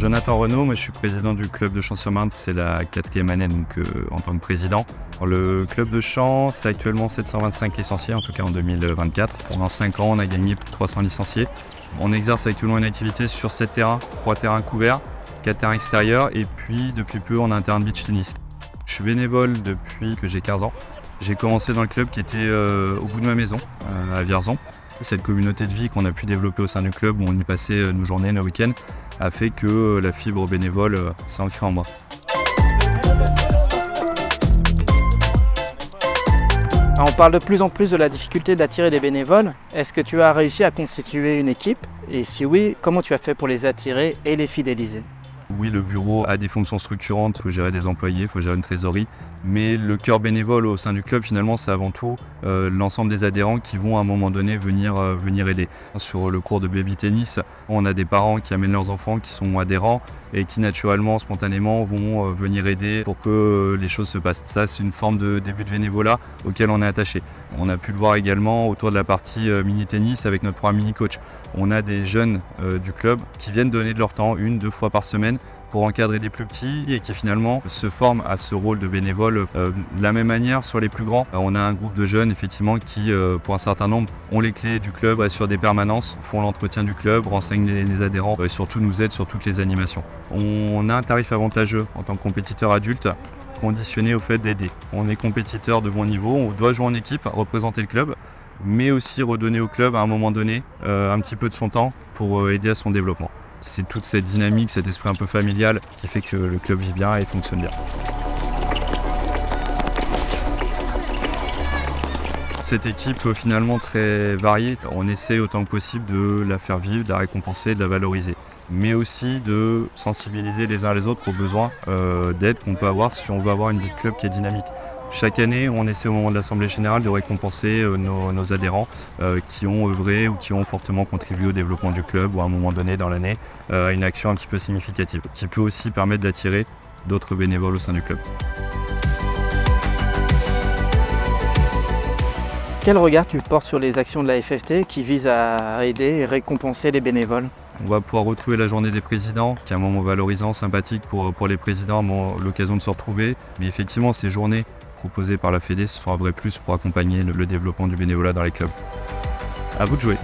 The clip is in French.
Jonathan Renaud, moi je suis président du club de Champs-sur-Marne, c'est la 4e année en tant que président. Le club de Champs, c'est actuellement 725 licenciés, en tout cas en 2024. Pendant 5 ans, on a gagné plus de 300 licenciés. On exerce actuellement une activité sur 7 terrains, 3 terrains couverts, 4 terrains extérieurs et puis depuis peu on a un terrain de beach tennis. Je suis bénévole depuis que j'ai 15 ans. J'ai commencé dans le club qui était au bout de ma maison, à Vierzon. Cette communauté de vie qu'on a pu développer au sein du club, où on y passait nos journées, nos week-ends, a fait que la fibre bénévole s'est ancrée en moi. On parle de plus en plus de la difficulté d'attirer des bénévoles. Est-ce que tu as réussi à constituer une équipe? Et si oui, comment tu as fait pour les attirer et les fidéliser? Oui, le bureau a des fonctions structurantes, il faut gérer des employés, il faut gérer une trésorerie. Mais le cœur bénévole au sein du club, finalement, c'est avant tout l'ensemble des adhérents qui vont à un moment donné venir aider. Sur le cours de baby tennis, on a des parents qui amènent leurs enfants qui sont adhérents et qui naturellement, spontanément, vont venir aider pour que les choses se passent. Ça, c'est une forme de début de bénévolat auquel on est attaché. On a pu le voir également autour de la partie mini-tennis avec notre programme mini-coach. On a des jeunes du club qui viennent donner de leur temps 1-2 fois par semaine pour encadrer les plus petits et qui finalement se forment à ce rôle de bénévole de la même manière sur les plus grands. On a un groupe de jeunes effectivement qui, pour un certain nombre, ont les clés du club, assurent des permanences, font l'entretien du club, renseignent les adhérents et surtout nous aident sur toutes les animations. On a un tarif avantageux en tant que compétiteur adulte conditionné au fait d'aider. On est compétiteur de bon niveau, on doit jouer en équipe, représenter le club, mais aussi redonner au club à un moment donné un petit peu de son temps pour aider à son développement. C'est toute cette dynamique, cet esprit un peu familial qui fait que le club vit bien et fonctionne bien. Cette équipe finalement très variée, on essaie autant que possible de la faire vivre, de la récompenser, de la valoriser. Mais aussi de sensibiliser les uns les autres aux besoins d'aide qu'on peut avoir si on veut avoir une vie de club qui est dynamique. Chaque année, on essaie au moment de l'Assemblée Générale de récompenser nos adhérents qui ont œuvré ou qui ont fortement contribué au développement du club ou à un moment donné dans l'année à une action un petit peu significative, qui peut aussi permettre d'attirer d'autres bénévoles au sein du club. Quel regard tu portes sur les actions de la FFT qui visent à aider et récompenser les bénévoles? On va pouvoir retrouver la journée des présidents, qui est un moment valorisant, sympathique pour les présidents, l'occasion de se retrouver. Mais effectivement, ces journées proposées par la Fédé, ce sera un vrai plus pour accompagner le développement du bénévolat dans les clubs. À vous de jouer.